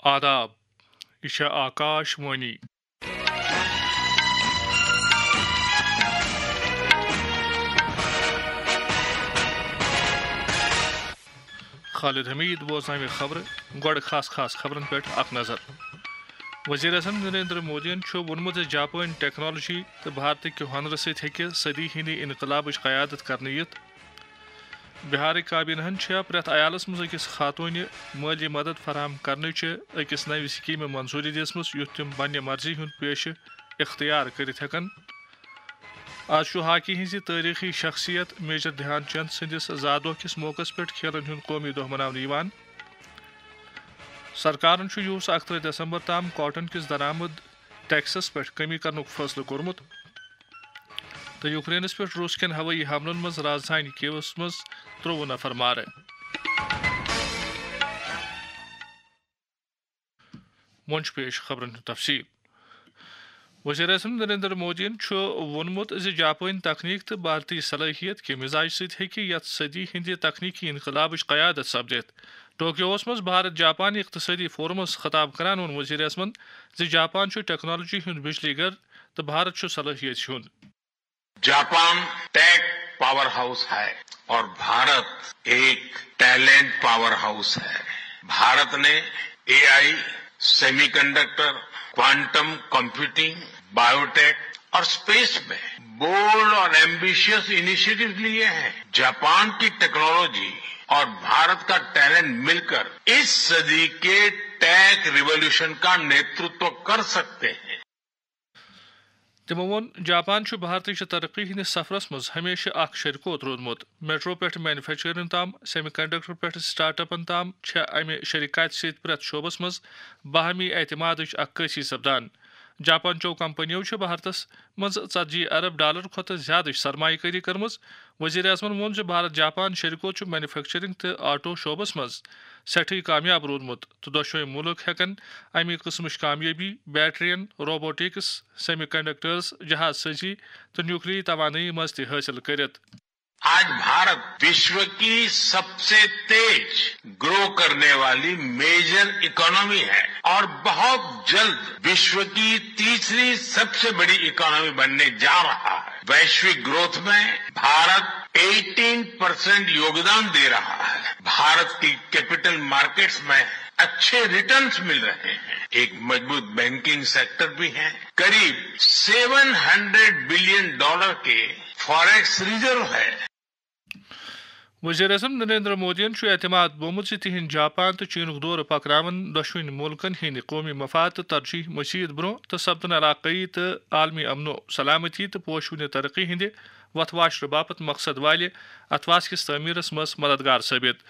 آداب یہ آکاش وانی خالد حمید بوزنامہ خبر گوڑ خاص خبرن پہ اخ نظر وزیر اعظم نریندر مودین وونمت جاپان ٹیکنالوجی تو بھارت کہ ہنر ستھ صدی ہند انقلابچ قیادت کرنے یت بہار کابینہ پریت عیالس مز اکس خاتون مالی مدد فراہم کرنے اکس نو سکیم منظوری دم یھ تم پنہ مرضی ہند پیش اختیار کرت ہیکن آج ہاکی ہز تاریخی شخصیت میجر دھیان چند سندس زا دہ کس موقع پہ کھیلن ہند قومی دہ منانے سرکارن 31 دسمبر تام کاٹن کس درآمد ٹیکسس پہ کمی کرنک فیصلہ کورمت تو یوکرینس پہ روس کن ہوئی حملن مز راجدھانی کیوس مز 13 نفر مارے منچ پیش خبرن تفصیل وزیر اعظم نریندر مودین وونمت جاپانی تکنیک تو بھارتی صلاحیت کہ مزاج ست یت صدی ہند تکنیکی انقلابچ قیادت سپدت ٹوکیوس مز بھارت جاپان اقتصادی فورمس خطاب کران وون وزیر اعظمن جاپان ٹیکنالوجی ہند بجلی گر تو بھارت صلاحیت ہند جاپان ٹیک پاور ہاؤس ہے اور بھارت ایک ٹیلنٹ پاور ہاؤس ہے. بھارت نے A I, semiconductor, quantum computing, biotech اور اسپیس میں بولڈ اور ایمبیشیس انیشیٹو لیے ہیں. جاپان کی ٹیکنالوجی اور بھارت کا ٹیلنٹ مل کر اس صدی کے ٹیک ریولیوشن کا نیترتو کر سکتے ہیں. تمو وون جاپان بھارت ترقی ہندس سفرس مز ہمیشہ اخ شرکوت رودمت. میٹرو پہ مینوفیکچرنگ تام، سیمی کنڈکٹر پہ سٹارٹ اپن تام امہ شرکت ست پریت شعبس مز باہمی اعتماد عکاسی سپدان. جاپان چو کمپنیوں بھارتس مز 40 ارب ڈالر کھت زیادہ سرمایہ کاری کرم. وزیر اعظمن وون بھارت جاپان شرکو مینوفیکچرنگ تو آٹو شعبس مز سٹھی کامیاب رودمت تو دشوئی ملک ہیکن امہ قسمچ کامیابی بیٹرین، روبوٹکس، سیمی کنڈکٹرز، جہاز سازی تو نیوکلیئی توانائی مز تہ حاصل کرت. آج بھارت وشو کی سب سے تیز گرو کرنے والی میجر اکانومی ہے اور بہت جلد وشو کی تیسری سب سے بڑی اکانومی بننے جا رہا ہے. ویشوک گروتھ میں بھارت 18% یوگدان دے رہا ہے. بھارت کی کیپٹل مارکیٹس میں اچھے ریٹرنز مل رہے ہیں. ایک مضبوط بینکنگ سیکٹر بھی ہے. قریب $700 بلین کے فاریکس ریزرو ہے. وزیر اعظم نریندر مودین اعتماد بومت تہند جاپان تو چینک دور پکنان دشوین ملکن ہند قومی مفاد تو ترجیح مزید برو تو سپدن علاقائی تو عالمی امن و سلامتی تو پوشون ترقی ہند وتھ واشر باپت مقصد والہ اتواس کس تعمیرس مز مددگار ثابت.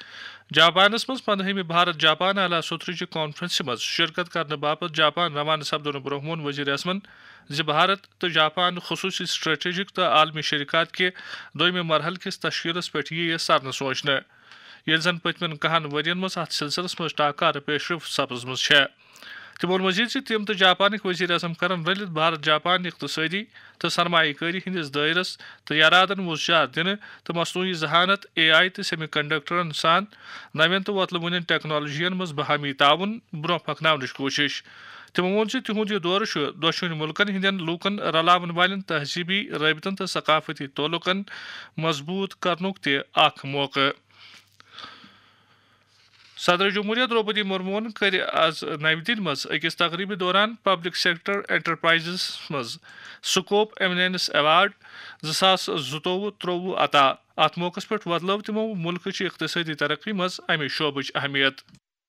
جاپانس مز 15 بھارت جاپان اعلیٰ صدرچہ کانفرنس مز شرکت کرنے باپت جاپان روانہ سپدن برہ وون وزیر اعظمن بھارت تو جاپان خصوصی اسٹریٹجک تو عالمی شرکات کے دویمہ مرحلہ کس تشکیلس پہ یہ سرن سوچنے یل زن پتمن 10 ورین مز ات سلسلس مز ٹاکار پیش رفت سپزمز. تمو مزید تم تو جاپانک وزیر اعظم کرن رلت بھارت جاپان اقتصادی تو سرمایہ کاری ہندس دائرس تو یارادن وسعت دن تو مصنوعی ذہانت، اے آئی تو سیمی کنڈکٹرن سان نوین تو وتلہ ونین ٹیکنالوجین مز باہمی تعاون برہ پکناونچ کوشش. تمو وون تہد یہ دور دشوین ملکن ہندین لوکن رلاون والن تہذیبی رابطن تو ثقافتی تعلقن مضبوط کرنک تہ اخ موقع. صدر جمہوریہ دروپدی مرمون کر آز نو دہلی مز اکس تقریبہ دوران پبلک سیکٹر انٹرپرائزز مز سکوپ ایمیننس ایوارڈ 2022-23 عطا. ات موقع پہ وتلو تمو ملک اقتصادی ترقی مز امہ شعبچ اہمیت.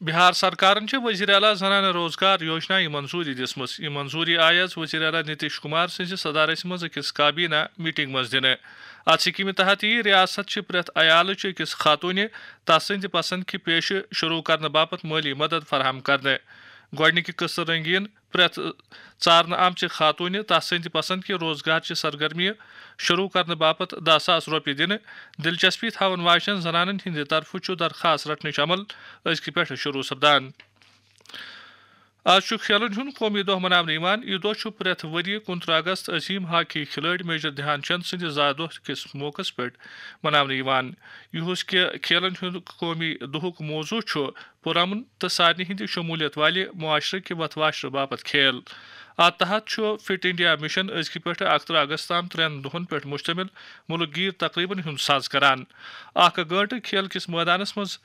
بہار سرکارن وزیر اعلیٰ زنانہ روزگار یوجنا منظوری دم. یہ منظوری آئی وزیر اعلیٰ نتیش کمار سز صدارت مز اکس کابینہ میٹنگ مز دن. ات سکیم تحت یہ ریاست پریت عیالچ اکس خاتون تسند پسند کہ پیش شروع کرنے باپت مالی مدد فراہم کرنے. گۄڈنِکہِ قٕصہٕ رنگیٖن پرٛٮ۪تھ ژارنہٕ آمچہِ خاتوٗنہِ تس سٕنٛدِ پسنٛد کہِ روزگارچہِ سرگرمیہِ شروٗع کرنہٕ باپتھ 10,000 رۄپیہِ دِنہٕ دلچسپی تھاون واجنٮ۪ن زنانن ہِنٛدِ طرفہٕ چھُ درخاست رٹنٕچ عمل أزکہِ پٮ۪ٹھٕ شروٗع سپدان. آز چھُ کھیلن ہُنٛد قومی دۄہ مناونہٕ یِوان. یہِ دۄہ چھُ پرٛٮ۪تھ ؤرۍ 29 اگست عظیٖم ہاکی کھلٲڑۍ میجر دھیان چند سٕنٛدِ زا دۄہ کِس موقعس پٮ۪ٹھ مناونہٕ یِوان. یُہُس کہِ کھیلن ہُنٛد قومی دۄہُک موضوع چھُ پُرامن تہٕ سارنٕے ہِنٛدِ شموٗلیت والہِ معاشرٕ کہِ وتھواشرٕ باپتھ کھیل. اتھ تحت چھُ فٹ انڈیا مشن أزکہِ پٮ۪ٹھٕ 31 اگست تام 3 دۄہن پٮ۪ٹھ مشتمل مُلک گیٖر تقریٖبن ہُنٛد ساز کران. 1 گٲنٛٹہٕ کھیل کِس مٲدانس منٛز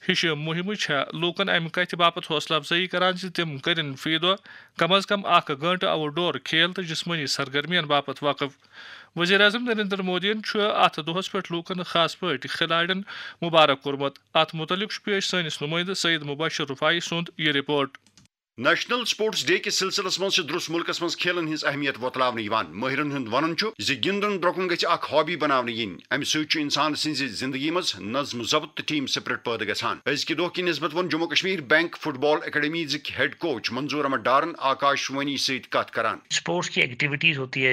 ہِشہِ مُہِمہٕ چھےٚ لوٗکن امہِ کتھِ باپتھ حوصلہٕ افزٲیی کران زِ تِم کٔرِن فی دۄہ کم از کم 1 گٲنٛٹہٕ آوُٹ ڈور کھیل تہٕ جسمٲنی سرگرمین باپتھ وقف. وزیر اعظم نریندر مودیَن چھُ اتھ دۄہس پٮ۪ٹھ لوٗکن خاص پٲٹھۍ کھِلاڑٮ۪ن مُبارک کوٚرمُت. اتھ مُتعلق چھُ پیش سٲنِس نُمٲیندٕ سعید مبشر رفاعی سُنٛد یہِ رپورٹ. نیشنل سپورٹس ڈے کس سلسلس مز درس ملکس مز کھیلن ہز اہمیت وتلاونہٕ ماہرن ہند ون گندن درکن گژھِ اخ ہابی بناونہٕ ین امہ سۭتۍ انسان سٕنٛزِ زندگی مز نظم ضبط تہٕ ٹیم سپرٹ پٲدٕ گژھان. أزکہِ دۄہ کہِ نسبت ووٚن جموں کشمیر بینک فٹ بال اکیڈمیزٕکۍ ہیڈ کوچ منظور احمد ڈارن آکاش وانی سۭتۍ کتھ کران. اسپورٹس کی ایکٹیویٹیز ہوتی ہے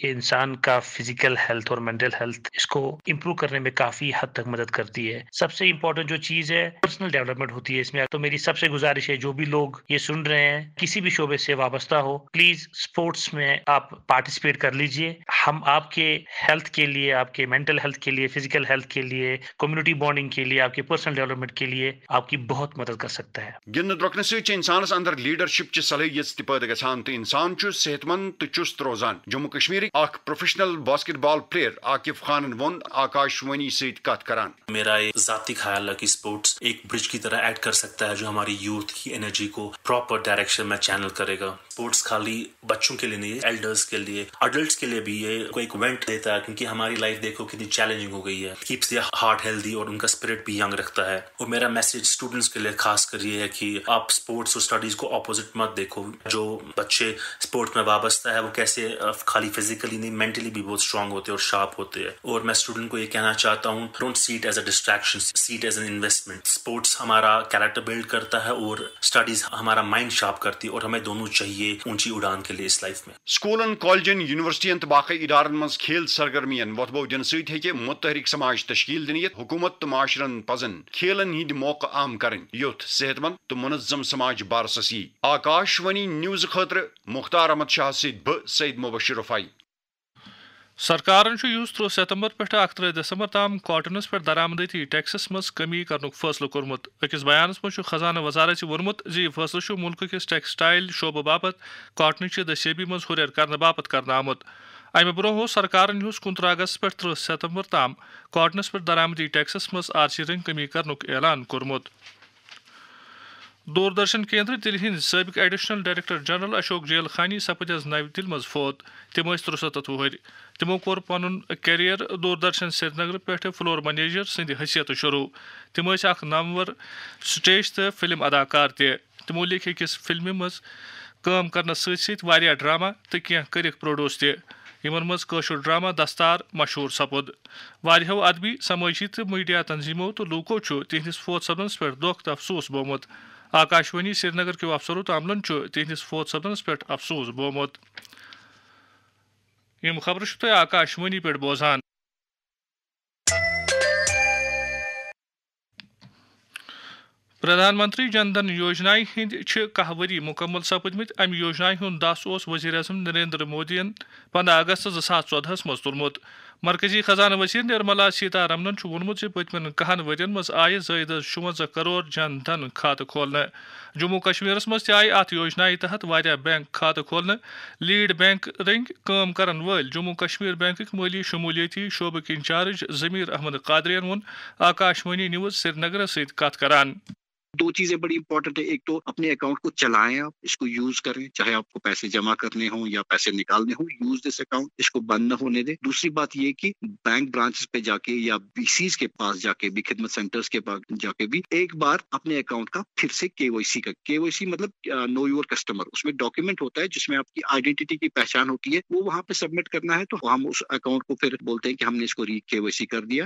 یہ انسان کا فزیکل ہیلتھ اور مینٹل ہیلتھ اس کو امپروو کرنے میں کافی حد تک مدد کرتی ہے. سب سے امپورٹنٹ جو چیز ہے پرسنل ڈیولپمنٹ ہوتی ہے اس میں. تو میری سب سے گزارش ہے جو بھی لوگ یہ سن رہے ہیں کسی بھی شعبے سے وابستہ ہو پلیز اسپورٹس میں آپ پارٹیسپیٹ کر لیجئے. ہم آپ کے ہیلتھ کے لیے آپ کے مینٹل ہیلتھ کے لیے فزیکل ہیلتھ کے لیے کمیونٹی بانڈنگ کے لیے آپ کے پرسنل ڈیولپمنٹ کے لیے آپ کی بہت مدد کر سکتا ہے. گندن درۄکنہٕ سۭتۍ چھِ انسانس اندر لیڈرشپ چہِ صلٲحیت تہِ پٲدٕ گژھان تہٕ انسان چھُ صحت مند تہٕ چُست روزان. جموں کشمیرٕکۍ اکھ پروفیشنل باسکٹ بال پلیئر عاقف خانن ووٚن آکاش وانی سۭتۍ کتھ کران. میرا یہ ذاتی خیال ہے کہ اسپورٹس ایک برج کی طرح ایڈ کر سکتا ہے جو ہماری یوتھ کی انرجی کو پراپر ڈائریکشن میں چینل کرے گا. اسپورٹس خالی بچوں کے لیے نہیں ایلڈرس کے لیے اڈلٹس کے لیے بھی یہ ایک وینٹ دیتا ہے کیونکہ ہماری لائف دیکھو کتنی چیلنجنگ ہو گئی ہے. کیپس دیئر ہارٹ ہیلدی اور ان کا اسپرٹ بھی ینگ رکھتا ہے. اور میرا میسج اسٹوڈنٹس کے لیے خاص کر یہ ہے کہ آپ اسپورٹس اور اسٹڈیز کو اپوزٹ مت دیکھو. جو بچے اسپورٹس میں وابستہ ہے وہ کیسے خالی فزیکلی نہیں مینٹلی بھی بہت اسٹرانگ ہوتے ہیں اور شارپ ہوتے ہیں. اور میں اسٹوڈنٹ کو یہ کہنا چاہتا ہوں don't see it as a distraction see it as an investment. Sports ہمارا کیریکٹر بلڈ کرتا ہے اور اسٹڈیز ہمارا مائنڈ شارپ کرتی ہے اور ہمیں دونوں چاہیے اونچی اڑان کے لیے اس لائف میں. سکولن کالجن یونیورسٹین تو باقی ادارن مز کھیل سرگرمین وتبو دن سۭتۍ ہیٚکہِ متحرک سماج تشکیل دِنہٕ یِتھ. حکومت تو معاشرن پزن کھیلن ہند موقع عام کرن یُتھ صحت مند تو منظم سماج بارسس یی. آکاش وانی نیوز خاطر مختار احمد شاہ سۭتۍ بہٕ سعید مبشر رفاعی. سرکارن چھُ یُس 3 ستمبر پٮ۪ٹھٕ 31 دسمبر تام کاٹنس پٮ۪ٹھ درآمدٲتی ٹیکسس منٛز کمی کرنُک فٲصلہٕ کوٚرمُت. أکِس بیانس منٛز چھُ خزانہٕ وزارت ووٚنمُت زِ یہِ فٲصلہٕ چھُ مُلکہٕ کِس ٹیکسٹایل شعبہٕ باپتھ کاٹنٕچہِ دٔستیٲبی منٛز ہُرٮ۪ر کرنہٕ باپتھ کرنہٕ آمُت. امہِ برٛونٛہہ اوس سرکارن یُس 29 اگست پٮ۪ٹھ 30 ستمبر تام کاٹنس پٮ۪ٹھ درآمدی ٹیکسس منٛز عارضی رنٛگۍ کمی کرنُک اعلان کوٚرمُت. دوردرشن کیندر دِلہِ ہٕنٛدۍ سٲبق ایڈیشنل ڈائریکٹر جنرل اشوک جیلخانی سپٕدۍ آز نَوِ دِلہِ منٛز فوت. تِم ٲسۍ 73 وُہٕرۍ. تِمو کوٚر پنُن کیریئر دوردرشن سرینگر پٮ۪ٹھٕ فلور منیجر سٕنٛدِ حیثیتہٕ شروٗع. تِم ٲسۍ اکھ نامور سٹیج تہٕ فلم اداکار تہِ. تِمو لیکھِ أکِس فلمہِ منٛز کٲم کرنس سۭتۍ سۭتۍ واریاہ ڈرامہ تہٕ کینٛہہ کٔرِکھ پروڈیوس تہِ یِمن منٛز کٲشُر ڈرامہ دستار مشہوٗر سپُد. واریاہو ادبی سمٲجی تہٕ میڈیا تنظیمو تہٕ لوٗکو چھُ تِہنٛدِس فوت سپدنس پٮ۪ٹھ دۄکھ تہٕ افسوٗس بوٚومُت. آکاش وانی سرینگر کیو افسرو تہٕ عملن چھُ تِہنٛدِس فوت سپدنس پٮ۪ٹھ افسوٗس بوٚومُت. یِم خبرٕ چھِو تُہۍ آکاش وانی پٮ۪ٹھ بوزان. پردھان منتری جن دھن یوجنایہِ ہٕنٛدۍ چھِ 10 ؤری مُکمل سپٕدمٕتۍ. امہِ یوجنایہِ ہُنٛد دَس اوس وزیر اعظم نریندر مودیَن 15 اگست 2014 منٛز تُلمُت. مرکزی خزانہٕ وزیر نرملا سیتارمنن چھُ ووٚنمُت زِ پٔتمٮ۪ن 10 ؤرین منٛز آیہِ زٲیِد 56 کرور جن دھن کھاتہٕ کھولنہٕ. جموں کشمیرس منٛز تہِ آیہِ اتھ یوجنایہِ تحت واریاہ بینک کھاتہٕ کھولنہٕ. لیڈ بینک رنٛگۍ کٲم کرن وٲلۍ جموں کشمیر بینکٕکۍ مٲلی شمولیتی شعبٕکۍ انچارج ضمیٖر احمد قادریَن ووٚن آکاش وانی نیوز سرینگرس سۭتۍ کتھ کران. 2 چیزیں بڑی امپورٹنٹ ہے. ایک تو اپنے اکاؤنٹ کو چلائیں, آپ اس کو یوز کریں, چاہے آپ کو پیسے جمع کرنے ہوں یا پیسے نکالنے ہوں, یوز دس اکاؤنٹ, اس کو بند نہ ہونے دیں. دوسری بات یہ کہ بینک برانچز پہ جا کے یا بی سیز کے پاس جا کے بھی, خدمت سینٹرز کے پاس جا کے بھی ایک بار اپنے اکاؤنٹ کا پھر سے KYC کا, KYC مطلب نو یور کسٹمر, اس میں ڈاکیومنٹ ہوتا ہے جس میں آپ کی آئیڈینٹی کی پہچان ہوتی ہے, وہ وہاں پہ سبمٹ کرنا ہے. تو ہم اس اکاؤنٹ کو پھر بولتے ہیں کہ ہم نے اس کو KYC کر دیا,